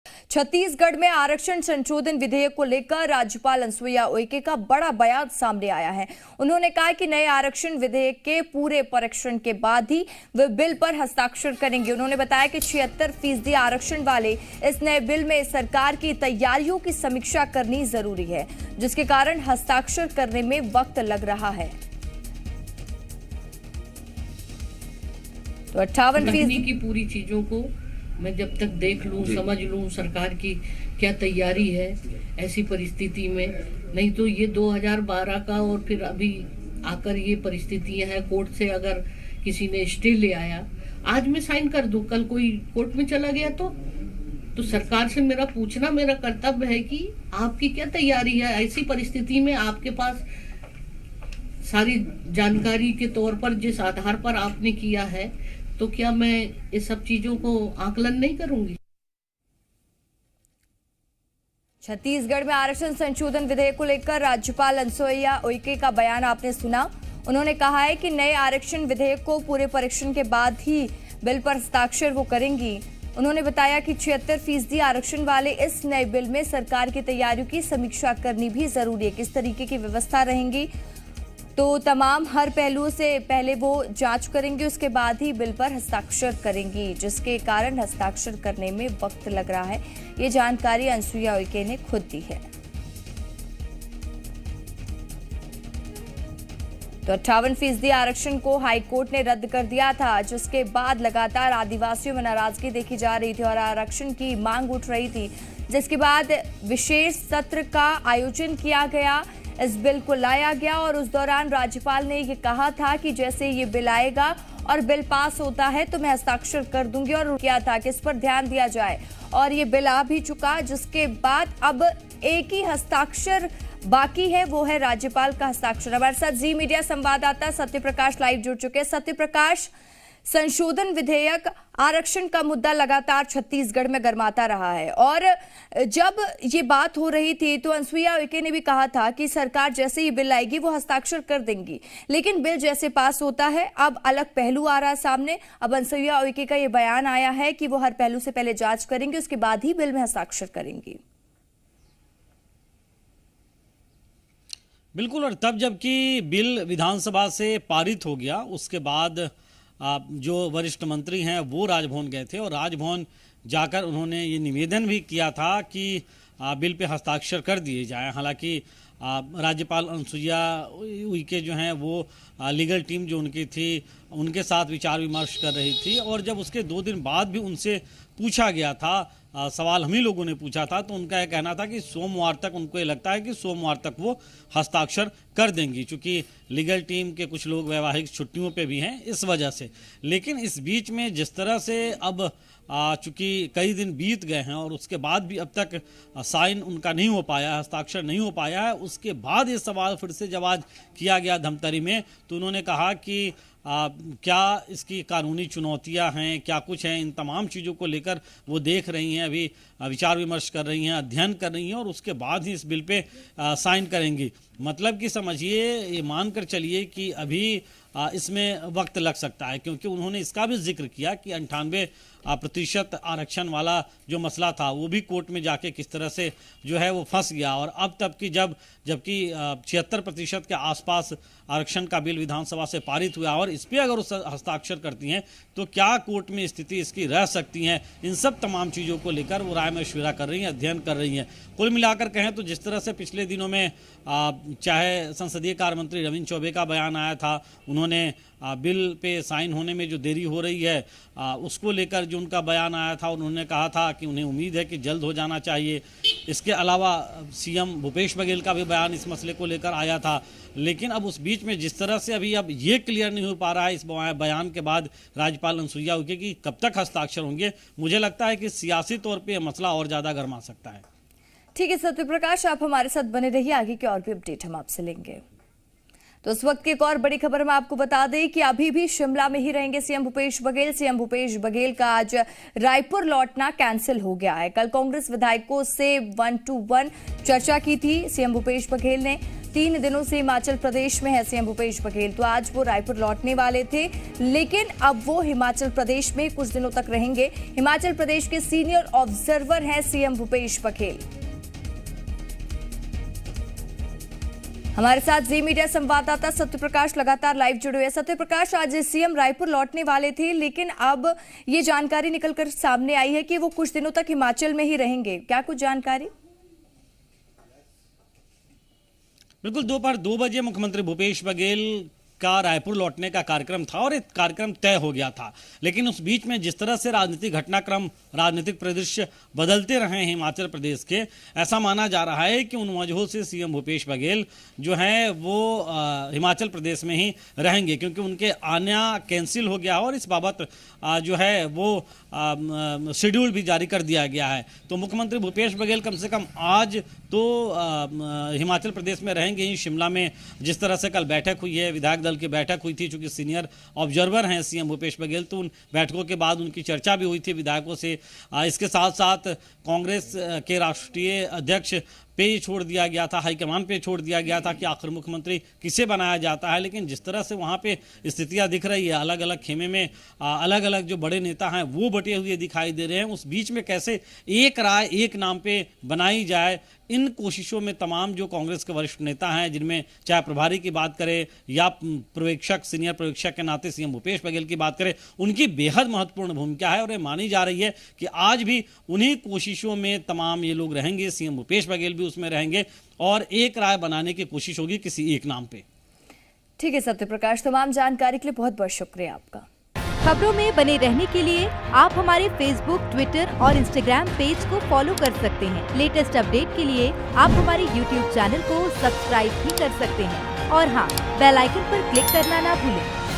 छत्तीसगढ़ में आरक्षण संशोधन विधेयक को लेकर राज्यपाल अनुसुईया उइके का बड़ा बयान सामने आया है। उन्होंने कहा कि नए आरक्षण विधेयक के पूरे परीक्षण के बाद ही वे बिल पर हस्ताक्षर करेंगे। उन्होंने बताया कि 76% आरक्षण वाले इस नए बिल में सरकार की तैयारियों की समीक्षा करनी जरूरी है, जिसके कारण हस्ताक्षर करने में वक्त लग रहा है। तो 58% की पूरी चीजों को मैं जब तक देख लूं, समझ लूं सरकार की क्या तैयारी है ऐसी परिस्थिति में, नहीं तो ये 2012 का और फिर अभी आकर ये परिस्थितियां हैं। कोर्ट से अगर किसी ने स्टे ले आया, आज मैं साइन कर दूं, कल कोई कोर्ट में चला गया तो सरकार से मेरा पूछना मेरा कर्तव्य है कि आपकी क्या तैयारी है। ऐसी परिस्थिति में आपके पास सारी जानकारी के तौर पर जिस आधार पर आपने किया है, तो क्या मैं इस सब चीजों को आकलन नहीं करूंगी। छत्तीसगढ़ में आरक्षण संशोधन विधेयक को लेकर राज्यपाल अनुसुईया उइके का बयान आपने सुना। उन्होंने कहा है कि नए आरक्षण विधेयक को पूरे परीक्षण के बाद ही बिल पर हस्ताक्षर वो करेंगी। उन्होंने बताया कि 76% आरक्षण वाले इस नए बिल में सरकार की तैयारियों की समीक्षा करनी भी जरूरी है। किस तरीके की व्यवस्था रहेंगी, तो तमाम हर पहलुओं से पहले वो जांच करेंगी, उसके बाद ही बिल पर हस्ताक्षर करेंगी, जिसके कारण हस्ताक्षर करने में वक्त लग रहा है। ये जानकारी अनुसुईया उइके ने खुद दी है। तो 58% आरक्षण को हाईकोर्ट ने रद्द कर दिया था, जिसके बाद लगातार आदिवासियों में नाराजगी देखी जा रही थी और आरक्षण की मांग उठ रही थी, जिसके बाद विशेष सत्र का आयोजन किया गया, इस बिल को लाया गया और उस दौरान राज्यपाल ने ये कहा था कि जैसे ये बिल आएगा और बिल पास होता है तो मैं हस्ताक्षर कर दूंगी, और किया था कि इस पर ध्यान दिया जाए, और ये बिल आ भी चुका, जिसके बाद अब एक ही हस्ताक्षर बाकी है, वो है राज्यपाल का हस्ताक्षर। हमारे साथ जी मीडिया संवाददाता सत्यप्रकाश लाइव जुड़ चुके हैं। सत्यप्रकाश, संशोधन विधेयक आरक्षण का मुद्दा लगातार छत्तीसगढ़ में गरमाता रहा है, और जब ये बात हो रही थी तो अनुसुईया उइके ने भी कहा था कि सरकार जैसे ही बिल लाएगी वो हस्ताक्षर कर देंगी, लेकिन बिल जैसे पास होता है अब अलग पहलू आ रहा है सामने। अब अनुसुईया उइके का ये बयान आया है कि वो हर पहलू से पहले जांच करेंगे, उसके बाद ही बिल में हस्ताक्षर करेंगी। बिल्कुल, और तब जबकि बिल विधानसभा से पारित हो गया, उसके बाद जो वरिष्ठ मंत्री हैं वो राजभवन गए थे और राजभवन जाकर उन्होंने ये निवेदन भी किया था कि बिल पे हस्ताक्षर कर दिए जाए। हालांकि राज्यपाल अनुसुईया उइके जो हैं वो लीगल टीम जो उनकी थी उनके साथ विचार विमर्श कर रही थी, और जब उसके 2 दिन बाद भी उनसे पूछा गया था, सवाल हम ही लोगों ने पूछा था, तो उनका यह कहना था कि सोमवार तक उनको ये लगता है कि सोमवार तक वो हस्ताक्षर कर देंगी, क्योंकि लीगल टीम के कुछ लोग वैवाहिक छुट्टियों पे भी हैं इस वजह से। लेकिन इस बीच में जिस तरह से अब चूँकि कई दिन बीत गए हैं और उसके बाद भी अब तक साइन उनका नहीं हो पाया, हस्ताक्षर नहीं हो पाया है, उसके बाद ये सवाल फिर से जब आज किया गया धमतरी में, तो उन्होंने कहा कि क्या इसकी कानूनी चुनौतियां हैं, क्या कुछ हैं, इन तमाम चीज़ों को लेकर वो देख रही हैं, अभी विचार विमर्श कर रही हैं, अध्ययन कर रही हैं, और उसके बाद ही इस बिल पे साइन करेंगी। मतलब कि समझिए, ये मानकर चलिए कि अभी इसमें वक्त लग सकता है, क्योंकि उन्होंने इसका भी जिक्र किया कि 98% आरक्षण वाला जो मसला था वो भी कोर्ट में जाके किस तरह से जो है वो फंस गया, और अब तक की जबकि 76% के आसपास आरक्षण का बिल विधानसभा से पारित हुआ, और इस पर अगर उस हस्ताक्षर करती हैं तो क्या कोर्ट में स्थिति इसकी रह सकती हैं, इन सब तमाम चीज़ों को लेकर वो राय मशविरा कर रही हैं, अध्ययन कर रही हैं। कुल मिलाकर कहें तो जिस तरह से पिछले दिनों में चाहे संसदीय कार्य मंत्री रविंद्र चौबे का बयान आया था, उन्होंने बिल पे साइन होने में जो देरी हो रही है उसको लेकर जो उनका बयान आया था, उन्होंने कहा था कि उन्हें उम्मीद है कि जल्द हो जाना चाहिए। इसके अलावा सीएम भूपेश बघेल का भी बयान इस मसले को लेकर आया था, लेकिन अब उस बीच में जिस तरह से अभी अब ये क्लियर नहीं हो पा रहा है इस बयान के बाद राज्यपाल अनुसुईया उइके की कब तक हस्ताक्षर होंगे, मुझे लगता है कि सियासी तौर पर यह मसला और ज़्यादा गर्मा सकता है। ठीक है सत्यप्रकाश, आप हमारे साथ बने रहिए, आगे की और भी अपडेट हम आपसे लेंगे। तो इस वक्त की एक और बड़ी खबर मैं आपको बता दें कि अभी भी शिमला में ही रहेंगे सीएम भूपेश बघेल। सीएम भूपेश बघेल का आज रायपुर लौटना कैंसिल हो गया है। कल कांग्रेस विधायकों से 1-to-1 चर्चा की थी सीएम भूपेश बघेल ने, 3 दिनों से हिमाचल प्रदेश में है सीएम भूपेश बघेल। तो आज वो रायपुर लौटने वाले थे, लेकिन अब वो हिमाचल प्रदेश में कुछ दिनों तक रहेंगे। हिमाचल प्रदेश के सीनियर ऑब्जर्वर हैं सीएम भूपेश बघेल। हमारे साथ जी मीडिया संवाददाता सत्यप्रकाश लगातार लाइव जुड़े हुए हैं। सत्यप्रकाश, आज सीएम रायपुर लौटने वाले थे, लेकिन अब ये जानकारी निकलकर सामने आई है कि वो कुछ दिनों तक हिमाचल में ही रहेंगे। क्या कुछ जानकारी? बिल्कुल, दोपहर 2 बजे मुख्यमंत्री भूपेश बघेल का रायपुर लौटने का कार्यक्रम था और एक कार्यक्रम तय हो गया था, लेकिन उस बीच में जिस तरह से राजनीतिक घटनाक्रम, राजनीतिक परिदृश्य बदलते रहे हैं हिमाचल प्रदेश के, ऐसा माना जा रहा है कि उन वजहों से सीएम भूपेश बघेल जो है वो हिमाचल प्रदेश में ही रहेंगे, क्योंकि उनके आना कैंसिल हो गया और इस बाबत जो है वो शेड्यूल भी जारी कर दिया गया है। तो मुख्यमंत्री भूपेश बघेल कम से कम आज तो हिमाचल प्रदेश में रहेंगे ही। शिमला में जिस तरह से कल बैठक हुई है, विधायक दल की बैठक हुई थी, चूंकि सीनियर ऑब्जर्वर हैं सीएम भूपेश बघेल, तो उन बैठकों के बाद उनकी चर्चा भी हुई थी विधायकों से। इसके साथ साथ कांग्रेस के राष्ट्रीय अध्यक्ष पे छोड़ दिया गया था, हाईकमान पे छोड़ दिया गया था कि आखिर मुख्यमंत्री किसे बनाया जाता है। लेकिन जिस तरह से वहाँ पे स्थितियाँ दिख रही है, अलग अलग खेमे में अलग अलग जो बड़े नेता हैं वो बटे हुए दिखाई दे रहे हैं। उस बीच में कैसे एक राय, एक नाम पे बनाई जाए, इन कोशिशों में तमाम जो कांग्रेस के वरिष्ठ नेता हैं, जिनमें चाहे प्रभारी की बात करें या पर्यवेक्षक, सीनियर पर्यवेक्षक के नाते सीएम भूपेश बघेल की बात करें, उनकी बेहद महत्वपूर्ण भूमिका है और ये मानी जा रही है कि आज भी उन्हीं कोशिशों में तमाम ये लोग रहेंगे। सीएम भूपेश बघेल भी उसमें रहेंगे और एक राय बनाने की कोशिश होगी किसी एक नाम पे। ठीक है सत्यप्रकाश, तमाम जानकारी के लिए बहुत बहुत शुक्रिया आपका। खबरों में बने रहने के लिए आप हमारे फेसबुक, ट्विटर और इंस्टाग्राम पेज को फॉलो कर सकते हैं। लेटेस्ट अपडेट के लिए आप हमारे यूट्यूब चैनल को सब्सक्राइब भी कर सकते हैं और हाँ, बेल आइकन पर क्लिक करना ना भूलें।